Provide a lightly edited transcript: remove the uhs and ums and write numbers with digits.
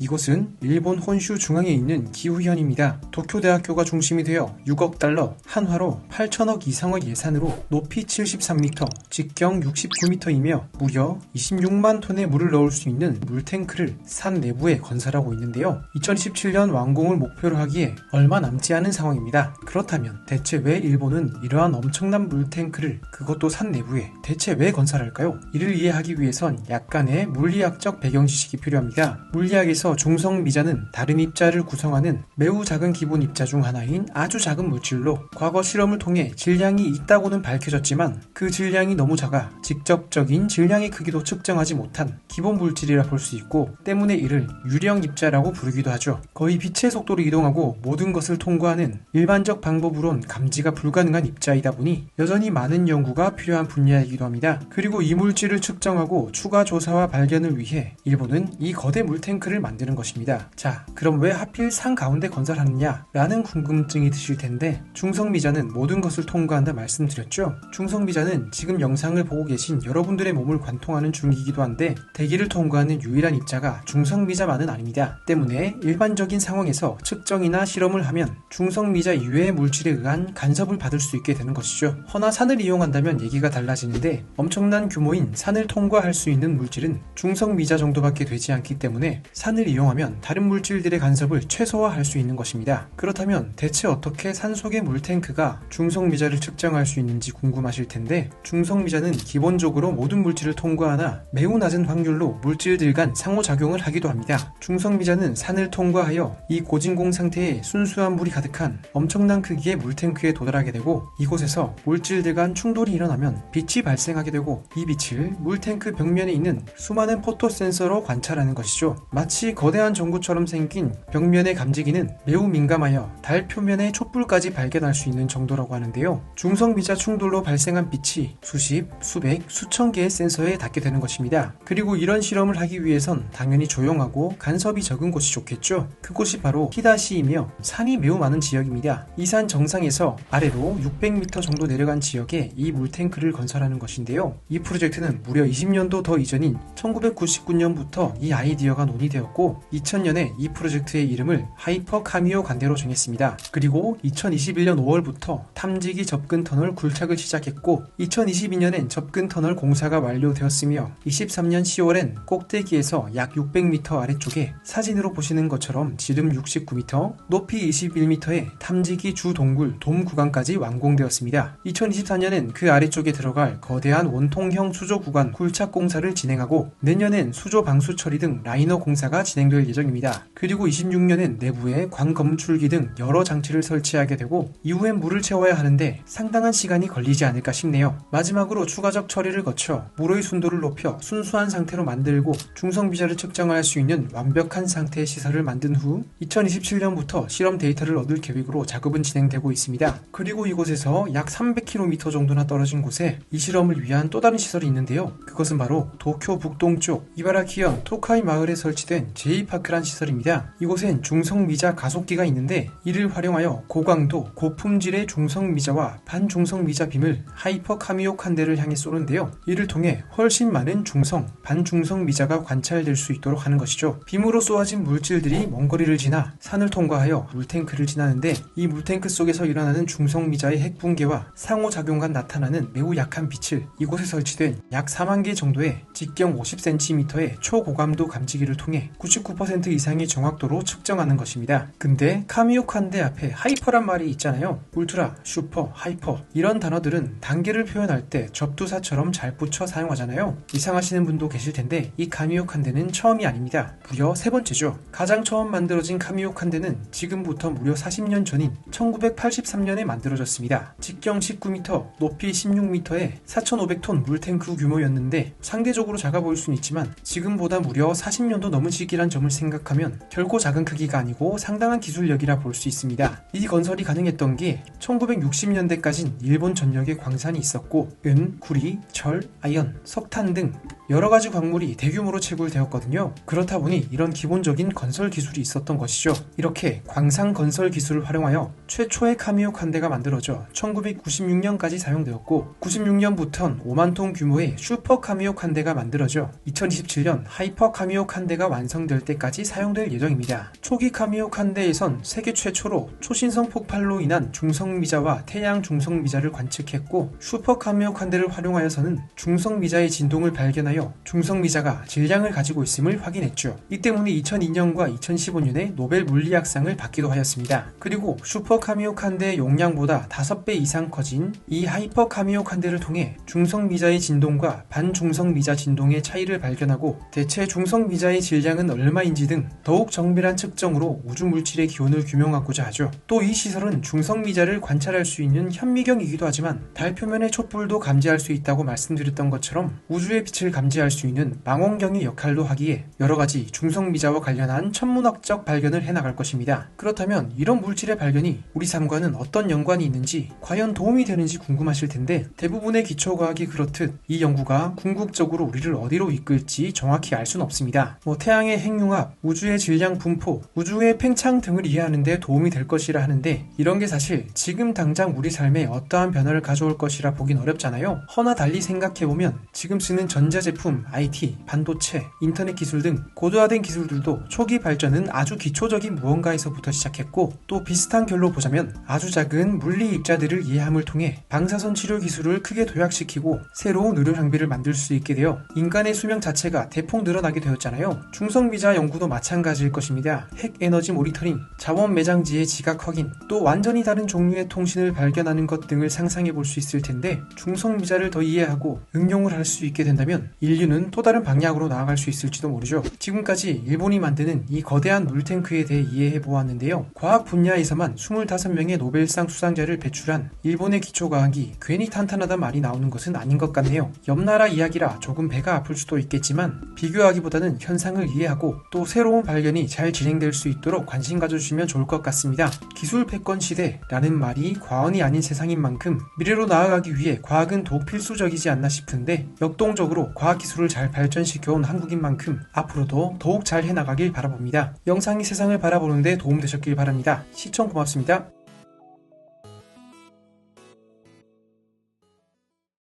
이곳은 일본 혼슈 중앙에 있는 기후현입니다. 도쿄대학교가 중심이 되어 6억 달러, 한화로 8천억 이상의 예산으로 높이 73m, 직경 69m이며 무려 26만 톤의 물을 넣을 수 있는 물탱크를 산 내부에 건설하고 있는데요. 2027년 완공을 목표로 하기에 얼마 남지 않은 상황입니다. 그렇다면 대체 왜 일본은 이러한 엄청난 물탱크를 그것도 산 내부에 대체 왜 건설할까요? 이를 이해하기 위해선 약간의 물리학적 배경 지식이 필요합니다. 물리학에서 중성미자는 다른 입자를 구성하는 매우 작은 기본 입자 중 하나인 아주 작은 물질로 과거 실험을 통해 질량이 있다고는 밝혀졌지만 그 질량이 너무 작아 직접적인 질량의 크기도 측정하지 못한 기본 물질이라 볼 수 있고 때문에 이를 유령 입자라고 부르기도 하죠. 거의 빛의 속도로 이동하고 모든 것을 통과하는 일반적 방법으론 감지가 불가능한 입자이다 보니 여전히 많은 연구가 필요한 분야이기도 합니다. 그리고 이 물질을 측정하고 추가 조사와 발견을 위해 일본은 이 거대 물탱크를 만드는 것입니다. 자, 그럼 왜 하필 산 가운데 건설하느냐 라는 궁금증이 드실 텐데 중성미자는 모든 것을 통과한다 말씀드렸죠. 중성미자는 지금 영상을 보고 계신 여러분들의 몸을 관통하는 중이기도 한데 대기를 통과하는 유일한 입자가 중성미자만은 아닙니다. 때문에 일반적인 상황에서 측정이나 실험을 하면 중성미자 이외의 물질에 의한 간섭을 받을 수 있게 되는 것이죠. 허나 산을 이용한다면 얘기가 달라지는데 엄청난 규모인 산을 통과할 수 있는 물질은 중성미자 정도밖에 되지 않기 때문에 산을 이용하면 다른 물질들의 간섭을 최소화할 수 있는 것입니다. 그렇다면 대체 어떻게 산속의 물탱크가 중성미자를 측정할 수 있는지 궁금하실 텐데 중성미자는 기본적으로 모든 물질을 통과하나 매우 낮은 확률로 물질들 간 상호작용을 하기도 합니다. 중성미자는 산을 통과하여 이 고진공 상태에 순수한 물이 가득한 엄청난 크기의 물탱크에 도달하게 되고 이곳에서 물질들 간 충돌이 일어나면 빛이 발생하게 되고 이 빛을 물탱크 벽면에 있는 수많은 포토 센서로 관찰하는 것이죠. 마치 거대한 전구처럼 생긴 벽면의 감지기는 매우 민감하여 달 표면의 촛불까지 발견할 수 있는 정도라고 하는데요. 중성미자 충돌로 발생한 빛이 수십, 수백, 수천 개의 센서에 닿게 되는 것입니다. 그리고 이런 실험을 하기 위해선 당연히 조용하고 간섭이 적은 곳이 좋겠죠. 그곳이 바로 히다시이며 산이 매우 많은 지역입니다. 이 산 정상에서 아래로 600m 정도 내려간 지역에 이 물탱크를 건설하는 것인데요. 이 프로젝트는 무려 20년도 더 이전인 1999년부터 이 아이디어가 논의되었고 2000년에 이 프로젝트의 이름을 하이퍼 카미오 간대로 정했습니다. 그리고 2021년 5월부터 탐지기 접근 터널 굴착을 시작했고 2022년엔 접근 터널 공사가 완료되었으며 23년 10월엔 꼭대기에서 약 600m 아래쪽에 사진으로 보시는 것처럼 지름 69m, 높이 21m의 탐지기 주동굴 돔 구간까지 완공되었습니다. 2024년엔 그 아래쪽에 들어갈 거대한 원통형 수조 구간 굴착 공사를 진행하고 내년엔 수조 방수 처리 등 라이너 공사가 진행될 예정입니다. 그리고 26년엔 내부에 광 검출기 등 여러 장치를 설치하게 되고 이후엔 물을 채워야 하는데 상당한 시간이 걸리지 않을까 싶네요. 마지막으로 추가적 처리를 거쳐 물의 순도를 높여 순수한 상태로 만들고 중성미자를 측정할 수 있는 완벽한 상태의 시설을 만든 후 2027년부터 실험 데이터를 얻을 계획으로 작업은 진행되고 있습니다. 그리고 이곳에서 약 300km 정도나 떨어진 곳에 이 실험을 위한 또 다른 시설이 있는데요. 그것은 바로 도쿄 북동쪽 이바라키현 토카이 마을에 설치된 제이파크란 시설입니다. 이곳엔 중성미자 가속기가 있는데 이를 활용하여 고강도 고품질의 중성미자와 반중성미자 빔을 하이퍼 카미오 칸대를 향해 쏘는데요. 이를 통해 훨씬 많은 중성, 반중성미자가 관찰될 수 있도록 하는 것이죠. 빔으로 쏘아진 물질들이 먼 거리를 지나 산을 통과하여 물탱크를 지나는데 이 물탱크 속에서 일어나는 중성미자의 핵붕괴와 상호작용과 나타나는 매우 약한 빛을 이곳에 설치된 약 4만 개 정도의 직경 50cm의 초고감도 감지기를 통해 99% 이상의 정확도로 측정하는 것입니다. 근데 카미오 칸대 앞에 하이퍼란 말이 있잖아요. 울트라, 슈퍼, 하이퍼 이런 단어들은 단계를 표현할 때 접두사처럼 잘 붙여 사용하잖아요. 이상하시는 분도 계실 텐데 이 카미오 칸대는 처음이 아닙니다. 무려 세 번째죠. 가장 처음 만들어진 카미오 칸대는 지금부터 무려 40년 전인 1983년에 만들어졌습니다. 직경 19m, 높이 16m의 4,500톤 물탱크 규모였는데 상대적으로 작아 보일 수는 있지만 지금보다 무려 40년도 넘은 시기란 점을 생각하면 결코 작은 크기가 아니고 상당한 기술력이라 볼 수 있습니다. 이 건설이 가능했던 게 1960년대까진 일본 전역에 광산이 있었고 은, 구리, 철, 아연, 석탄 등 여러가지 광물이 대규모로 채굴되었거든요. 그렇다 보니 이런 기본적인 건설 기술이 있었던 것이죠. 이렇게 광산 건설 기술을 활용하여 최초의 카미옥 한 대가 만들어져 1996년까지 사용되었고 96년부터는 5만 톤 규모의 슈퍼 카미옥 한 대가 만들어져 2027년 하이퍼 카미옥 한 대가 완성될 때까지 사용될 예정입니다. 초기 카미옥 한 대에선 세계 최초로 초신성 폭발로 인한 중성미자와 태양 중성미자를 관측했고 슈퍼 카미옥 한 대를 활용하여서는 중성미자의 진동을 발견하여 중성미자가 질량을 가지고 있음을 확인했죠. 이 때문에 2002년과 2015년에 노벨 물리학상을 받기도 하였습니다. 그리고 슈퍼 카미옥 한 대의 용량보다 5배 이상 커진 이 하이퍼 카미옥 한 대를 통해 중성미자의 진동과 반중성미자 진동의 차이를 발견하고 대체 중성미자의 질량은 얼마인지 등 더욱 정밀한 측정으로 우주물질의 기온을 규명하고자 하죠. 또 이 시설은 중성미자를 관찰할 수 있는 현미경이기도 하지만 달 표면의 촛불도 감지할 수 있다고 말씀드렸던 것처럼 우주의 빛을 감지할 수 있는 망원경의 역할도 하기에 여러가지 중성미자와 관련한 천문학적 발견을 해나갈 것입니다. 그렇다면 이런 물질의 발견이 우리 삶과는 어떤 연관이 있는지 과연 도움이 되는지 궁금하실 텐데 대부분의 기초과학이 그렇듯 이 연구가 궁극적으로 우리를 어디로 이끌지 정확히 알 수는 없습니다. 태양의 핵융합, 우주의 질량 분포, 우주의 팽창 등을 이해하는 데 도움이 될 것이라 하는데 이런 게 사실 지금 당장 우리 삶에 어떠한 변화를 가져올 것이라 보긴 어렵잖아요. 허나 달리 생각해보면 지금 쓰는 전자제품, IT, 반도체, 인터넷 기술 등 고도화된 기술들도 초기 발전은 아주 기초적인 무언가에서부터 시작했고 또 비슷한 결로 보자면 아주 작은 물리 입자들을 이해함을 통해 방사선 치료 기술을 크게 도약시키고 새로운 의료 장비를 만들 수 있게 되어 인간의 수명 자체가 대폭 늘어나게 되었잖아요. 중성미자 연구도 마찬가지일 것입니다. 핵 에너지 모니터링, 자원 매장지의 지각 확인, 또 완전히 다른 종류의 통신을 발견하는 것 등을 상상해 볼 수 있을 텐데 중성미자를 더 이해하고 응용을 할 수 있게 된다면 인류는 또 다른 방향으로 나아갈 수 있을지도 모르죠. 지금까지 일본이 만드는 이 거대한 물탱크에 대해 이해해 보았는데요. 과학 분야에서만 25명의 노벨상 수상자를 배출한 일본의 기초과학이 괜히 탄탄하다 말이 나오는 것은 아닌 것 같네요. 옆나라 이야기라 조금 배가 아플 수도 있겠지만 비교하기보다는 현상을 이해하고 또 새로운 발견이 잘 진행될 수 있도록 관심 가져주시면 좋을 것 같습니다. 기술 패권 시대라는 말이 과언이 아닌 세상인 만큼 미래로 나아가기 위해 과학은 더욱 필수적이지 않나 싶은데 역동적으로 과학기술을 잘 발전시켜온 한국인 만큼 앞으로도 더욱 잘 해나가길 바라봅니다. 영상이 세상을 바라보는데 도움되셨길 바랍니다. 시청 고맙습니다.